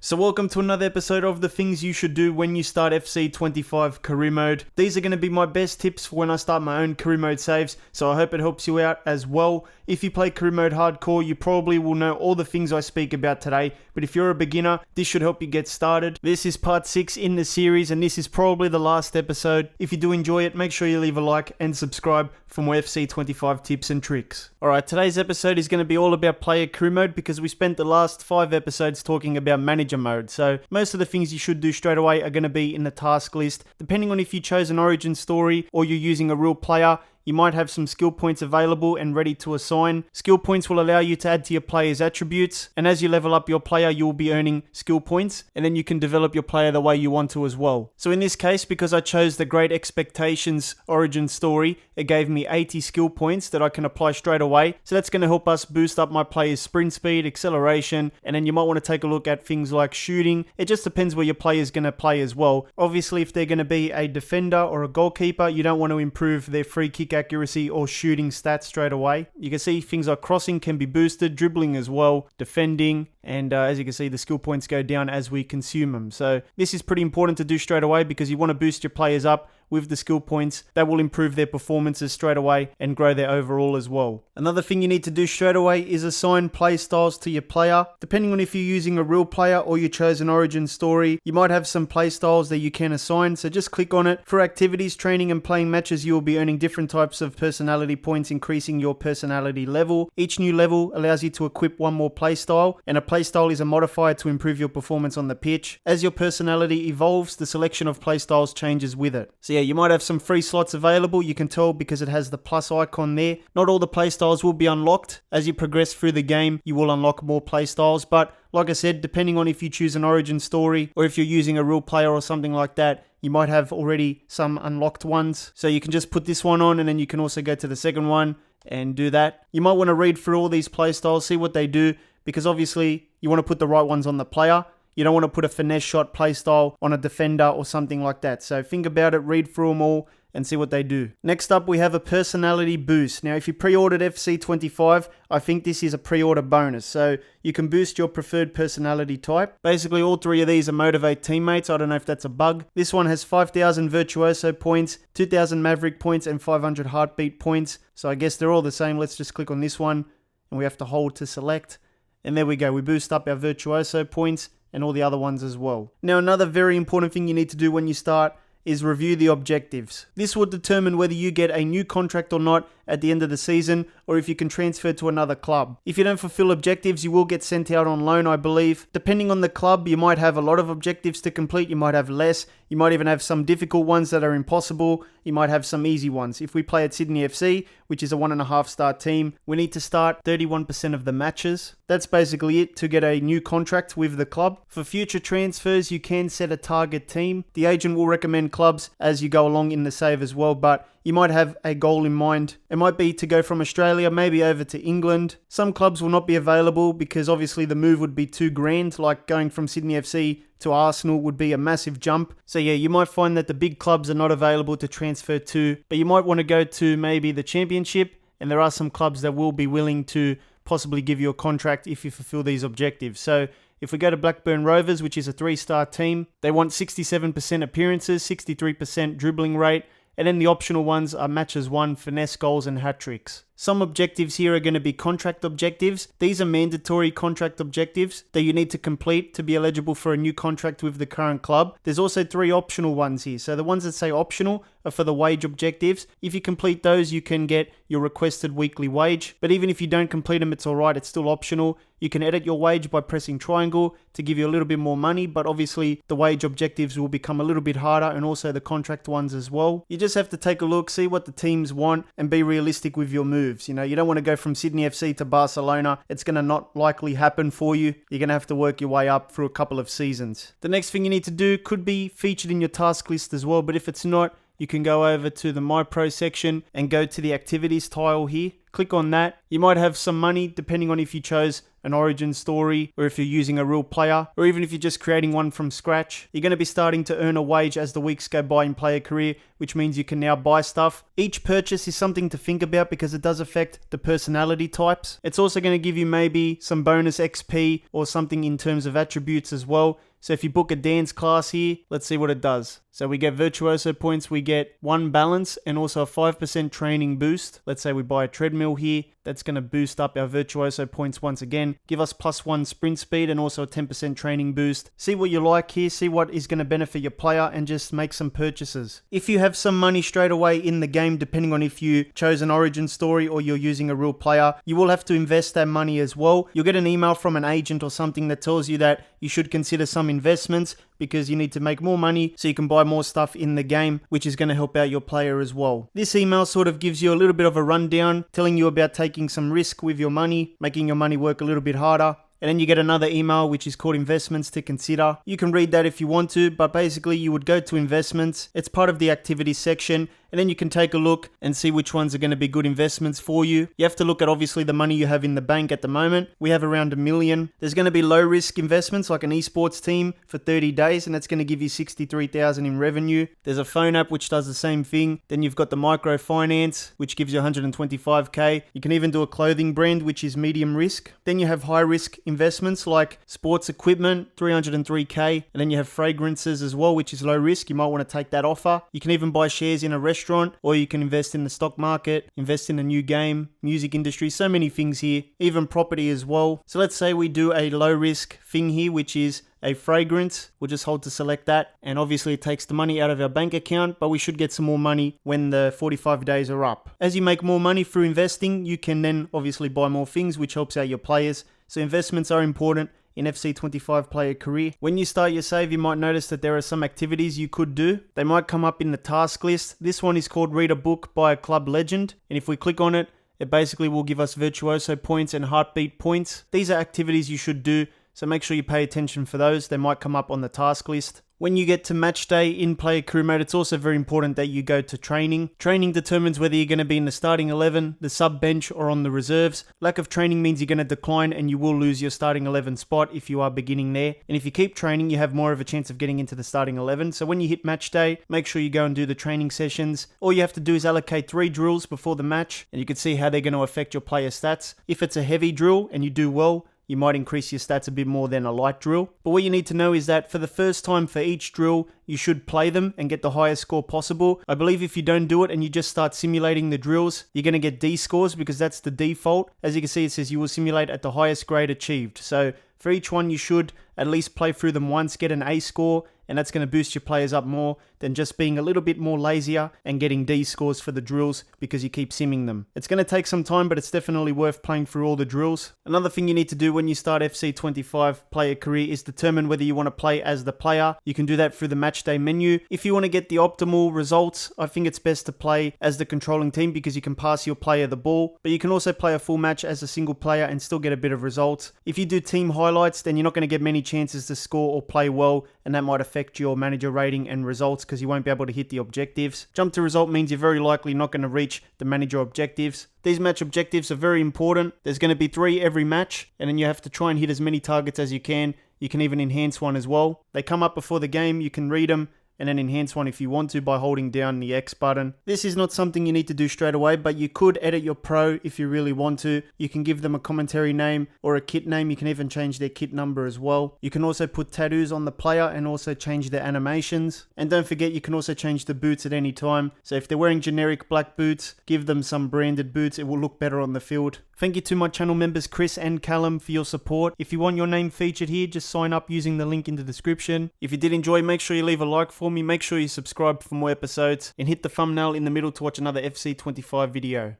So welcome to another episode of the things you should do when you start FC25 career mode. These are going to be my best tips for when I start my own career mode saves, so I hope it helps you out as well. If you play career mode hardcore, you probably will know all the things I speak about today, but if you're a beginner, this should help you get started. This is part 6 in the series, and this is probably the last episode. If you do enjoy it, make sure you leave a like and subscribe for more FC25 tips and tricks. Alright, today's episode is going to be all about player career mode because we spent the last 5 episodes talking about manager mode. So most of the things you should do straight away are going to be in the task list. Depending on if you chose an origin story or you're using a real player, you might have some skill points available and ready to assign. Skill points will allow you to add to your player's attributes, and as you level up your player, you will be earning skill points, and then you can develop your player the way you want to as well. So in this case, because I chose the Great Expectations origin story, it gave me 80 skill points that I can apply straight away. So that's going to help us boost up my player's sprint speed, acceleration, and then you might want to take a look at things like shooting. It just depends where your player is going to play as well. Obviously, if they're going to be a defender or a goalkeeper, you don't want to improve their free kick accuracy or shooting stats straight away. You can see things like crossing can be boosted, dribbling as well, defending, and as you can see, the skill points go down as we consume them. So this is pretty important to do straight away because you want to boost your players up with the skill points. That will improve their performances straight away and grow their overall as well. Another thing you need to do straight away is assign play styles to your player. Depending on if you're using a real player or you chose an origin story, you might have some play styles that you can assign, so just click on it. For activities, training and playing matches, you will be earning different types of personality points, increasing your personality level. Each new level allows you to equip one more play style, and a play style is a modifier to improve your performance on the pitch. As your personality evolves, the selection of play styles changes with it. So yeah, you might have some free slots available. You can tell because it has the plus icon there. Not all the playstyles will be unlocked. As you progress through the game, you will unlock more playstyles, but like I said, depending on if you choose an origin story or if you're using a real player or something like that, you might have already some unlocked ones. So you can just put this one on and then you can also go to the second one and do that. You might want to read through all these playstyles, see what they do, because obviously you want to put the right ones on the player. You don't want to put a finesse shot playstyle on a defender or something like that. So think about it, read through them all, and see what they do. Next up, we have a personality boost. Now, if you pre-ordered FC25, I think this is a pre-order bonus. So you can boost your preferred personality type. Basically, all 3 of these are motivate teammates. I don't know if that's a bug. This one has 5,000 virtuoso points, 2,000 maverick points, and 500 heartbeat points. So I guess they're all the same. Let's just click on this one, and we have to hold to select. And there we go. We boost up our virtuoso points and all the other ones as well. Now, another very important thing you need to do when you start is review the objectives. This will determine whether you get a new contract or not at the end of the season, or if you can transfer to another club. If you don't fulfill objectives, you will get sent out on loan, I believe. Depending on the club, you might have a lot of objectives to complete, you might have less, you might even have some difficult ones that are impossible, you might have some easy ones. If we play at Sydney FC, which is a 1.5 star team, we need to start 31% of the matches. That's basically it to get a new contract with the club. For future transfers, you can set a target team. The agent will recommend clubs as you go along in the save as well, but you might have a goal in mind. It might be to go from Australia, maybe over to England. Some clubs will not be available because obviously the move would be too grand, like going from Sydney FC to Arsenal would be a massive jump. So yeah, you might find that the big clubs are not available to transfer to, but you might want to go to maybe the Championship, and there are some clubs that will be willing to possibly give you a contract if you fulfill these objectives. So if we go to Blackburn Rovers, which is a 3-star team, they want 67% appearances, 63% dribbling rate, and then the optional ones are matches won, finesse goals, and hat-tricks. Some objectives here are going to be contract objectives. These are mandatory contract objectives that you need to complete to be eligible for a new contract with the current club. There's also 3 optional ones here. So the ones that say optional are for the wage objectives. If you complete those, you can get your requested weekly wage. But even if you don't complete them, it's alright. It's still optional. You can edit your wage by pressing triangle to give you a little bit more money, but obviously the wage objectives will become a little bit harder, and also the contract ones as well. You just have to take a look, see what the teams want, and be realistic with your moves. You know, you don't want to go from Sydney FC to Barcelona. It's going to not likely happen for you. You're going to have to work your way up through a couple of seasons. The next thing you need to do could be featured in your task list as well, but if it's not, you can go over to the My Pro section and go to the activities tile here. Click on that. You might have some money depending on if you chose an origin story or if you're using a real player, or even if you're just creating one from scratch. You're going to be starting to earn a wage as the weeks go by in player career, which means you can now buy stuff. Each purchase is something to think about because it does affect the personality types. It's also going to give you maybe some bonus XP or something in terms of attributes as well. So if you book a dance class here, let's see what it does. So we get Virtuoso points, we get 1 balance and also a 5% training boost. Let's say we buy a treadmill here. That's going to boost up our Virtuoso points once again. Give us +1 sprint speed and also a 10% training boost. See what you like here, see what is going to benefit your player and just make some purchases. If you have some money straight away in the game, depending on if you chose an origin story or you're using a real player, you will have to invest that money as well. You'll get an email from an agent or something that tells you that you should consider some investments because you need to make more money so you can buy more stuff in the game, which is going to help out your player as well. This email sort of gives you a little bit of a rundown, telling you about taking some risk with your money, making your money work a little bit harder. And then you get another email which is called investments to consider. You can read that if you want to, but basically you would go to investments. It's part of the activities section. And then you can take a look and see which ones are going to be good investments for you. You have to look at obviously the money you have in the bank at the moment. We have around $1 million. There's going to be low risk investments like an esports team for 30 days and that's going to give you $63,000 in revenue. There's a phone app which does the same thing. Then you've got the microfinance which gives you $125K. You can even do a clothing brand which is medium risk. Then you have high risk investments like sports equipment, $303K. And then you have fragrances as well, which is low risk. You might want to take that offer. You can even buy shares in a restaurant, or you can invest in the stock market, invest in a new game, music industry, so many things here, even property as well. So let's say we do a low risk thing here, which is a fragrance. We'll just hold to select that. And obviously it takes the money out of our bank account, but we should get some more money when the 45 days are up. As you make more money through investing, you can then obviously buy more things, which helps out your players. So investments are important in FC25 player career. When you start your save, you might notice that there are some activities you could do. They might come up in the task list. This one is called Read a Book by a Club Legend. And if we click on it, it basically will give us Virtuoso points and Heartbeat points. These are activities you should do, so make sure you pay attention for those. They might come up on the task list. When you get to match day in player career mode, it's also very important that you go to training. Training determines whether you're going to be in the starting 11, the sub bench, or on the reserves. Lack of training means you're going to decline and you will lose your starting 11 spot if you are beginning there. And if you keep training, you have more of a chance of getting into the starting 11. So when you hit match day, make sure you go and do the training sessions. All you have to do is allocate 3 drills before the match, and you can see how they're going to affect your player stats. If it's a heavy drill and you do well, you might increase your stats a bit more than a light drill. But what you need to know is that for the first time for each drill, you should play them and get the highest score possible. I believe if you don't do it and you just start simulating the drills, you're going to get D scores because that's the default. As you can see, it says you will simulate at the highest grade achieved. So for each one, you should at least play through them once, get an A score, and that's going to boost your players up more than just being a little bit more lazier and getting D scores for the drills because you keep simming them. It's going to take some time, but it's definitely worth playing through all the drills. Another thing you need to do when you start FC25 player career is determine whether you want to play as the player. You can do that through the match day menu. If you want to get the optimal results, I think it's best to play as the controlling team because you can pass your player the ball, but you can also play a full match as a single player and still get a bit of results. If you do team highlights, then you're not going to get many chances to score or play well, and that might affect your manager rating and results because you won't be able to hit the objectives. Jump to result means you're very likely not going to reach the manager objectives. These match objectives are very important. There's going to be 3 every match, and then you have to try and hit as many targets as you can. You can even enhance one as well. They come up before the game, you can read them, and then enhance one if you want to by holding down the X button. This is not something you need to do straight away, but you could edit your pro if you really want to. You can give them a commentary name or a kit name. You can even change their kit number as well. You can also put tattoos on the player and also change their animations. And don't forget, you can also change the boots at any time. So if they're wearing generic black boots, give them some branded boots. It will look better on the field. Thank you to my channel members Chris and Callum for your support. If you want your name featured here, just sign up using the link in the description. If you did enjoy, make sure you leave a like for me, make sure you subscribe for more episodes, and hit the thumbnail in the middle to watch another FC25 video.